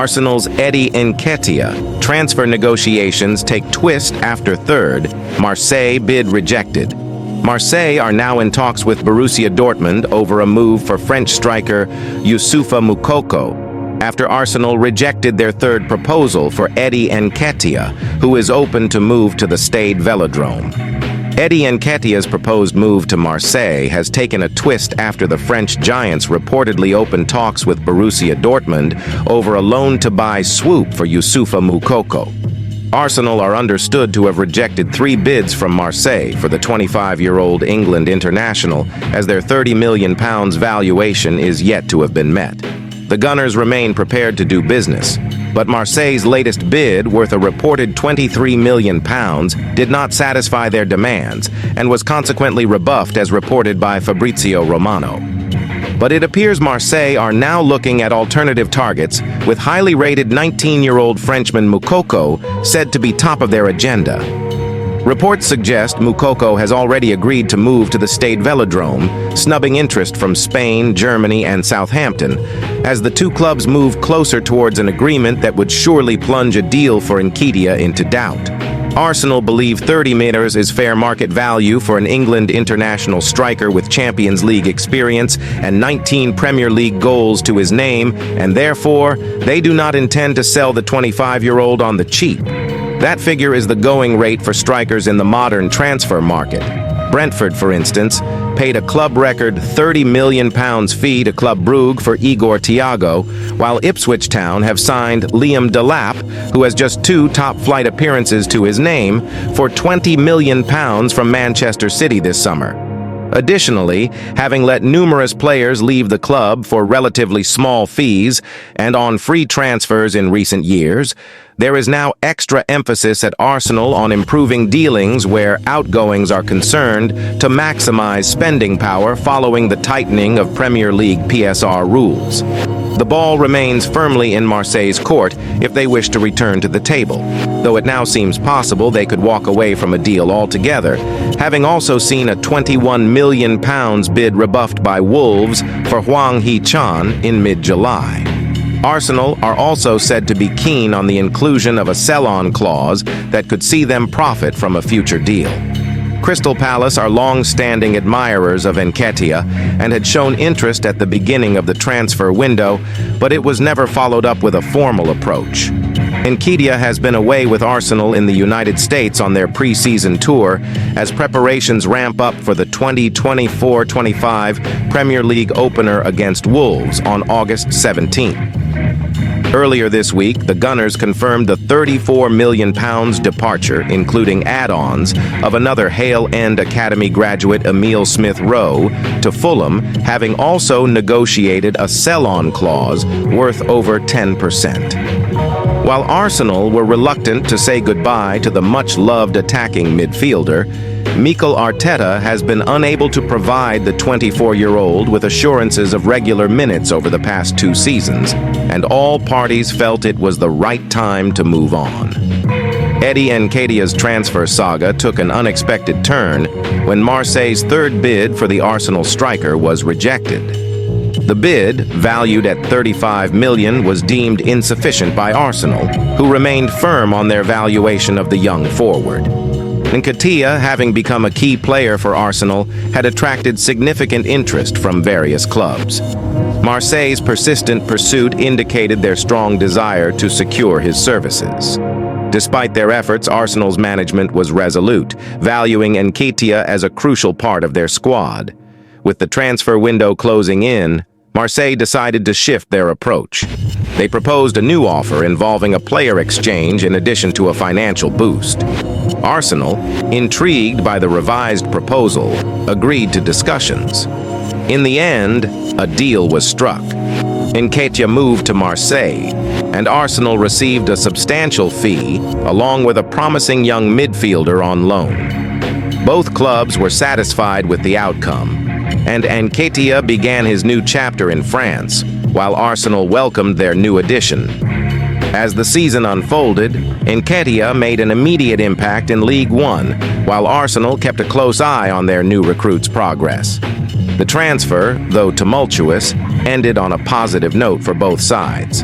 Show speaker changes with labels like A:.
A: Arsenal's Eddie Nketiah. Transfer negotiations take twist after third. Marseille bid rejected. Marseille are now in talks with Borussia Dortmund over a move for French striker Youssoufa Moukoko, after Arsenal rejected their third proposal for Eddie Nketiah, who is open to move to the Stade Velodrome. Eddie Nketiah's proposed move to Marseille has taken a twist after the French giants reportedly opened talks with Borussia Dortmund over a loan-to-buy swoop for Youssoufa Moukoko. Arsenal are understood to have rejected 3 bids from Marseille for the 25-year-old England international, as their £30 million valuation is yet to have been met. The Gunners remain prepared to do business, but Marseille's latest bid, worth a reported £23 million, did not satisfy their demands and was consequently rebuffed as reported by Fabrizio Romano. But it appears Marseille are now looking at alternative targets, with highly rated 19-year-old Frenchman Moukoko said to be top of their agenda. Reports suggest Moukoko has already agreed to move to the Stade Velodrome, snubbing interest from Spain, Germany, and Southampton, as the two clubs move closer towards an agreement that would surely plunge a deal for Nketiah into doubt. Arsenal believe 30 meters is fair market value for an England international striker with Champions League experience and 19 Premier League goals to his name, and therefore, they do not intend to sell the 25-year-old on the cheap. That figure is the going rate for strikers in the modern transfer market. Brentford, for instance, paid a club record £30 million fee to Club Brugge for Igor Thiago, while Ipswich Town have signed Liam Delap, who has just 2 top-flight appearances to his name, for £20 million from Manchester City this summer. Additionally, having let numerous players leave the club for relatively small fees and on free transfers in recent years, there is now extra emphasis at Arsenal on improving dealings where outgoings are concerned to maximize spending power following the tightening of Premier League PSR rules. The ball remains firmly in Marseille's court if they wish to return to the table, though it now seems possible they could walk away from a deal altogether, having also seen a £21 million bid rebuffed by Wolves for Hwang Hee-chan in mid-July. Arsenal are also said to be keen on the inclusion of a sell-on clause that could see them profit from a future deal. Crystal Palace are long-standing admirers of Nketiah and had shown interest at the beginning of the transfer window, but it was never followed up with a formal approach. Nketiah has been away with Arsenal in the United States on their pre-season tour as preparations ramp up for the 2024-25 Premier League opener against Wolves on August 17th. Earlier this week, the Gunners confirmed the £34 million departure, including add-ons, of another Hale End Academy graduate Emile Smith-Rowe to Fulham, having also negotiated a sell-on clause worth over 10%. While Arsenal were reluctant to say goodbye to the much-loved attacking midfielder, Mikel Arteta has been unable to provide the 24-year-old with assurances of regular minutes over the past 2 seasons, and all parties felt it was the right time to move on. Eddie Nketiah's transfer saga took an unexpected turn when Marseille's third bid for the Arsenal striker was rejected. The bid, valued at £35 million, was deemed insufficient by Arsenal, who remained firm on their valuation of the young forward. Nketiah, having become a key player for Arsenal, had attracted significant interest from various clubs. Marseille's persistent pursuit indicated their strong desire to secure his services. Despite their efforts, Arsenal's management was resolute, valuing Nketiah as a crucial part of their squad. With the transfer window closing in, Marseille decided to shift their approach. They proposed a new offer involving a player exchange in addition to a financial boost. Arsenal, intrigued by the revised proposal, agreed to discussions. In the end, a deal was struck. Nketiah moved to Marseille, and Arsenal received a substantial fee, along with a promising young midfielder on loan. Both clubs were satisfied with the outcome, and Nketiah began his new chapter in France, while Arsenal welcomed their new addition. As the season unfolded, Nketiah made an immediate impact in League One, while Arsenal kept a close eye on their new recruit's progress. The transfer, though tumultuous, ended on a positive note for both sides.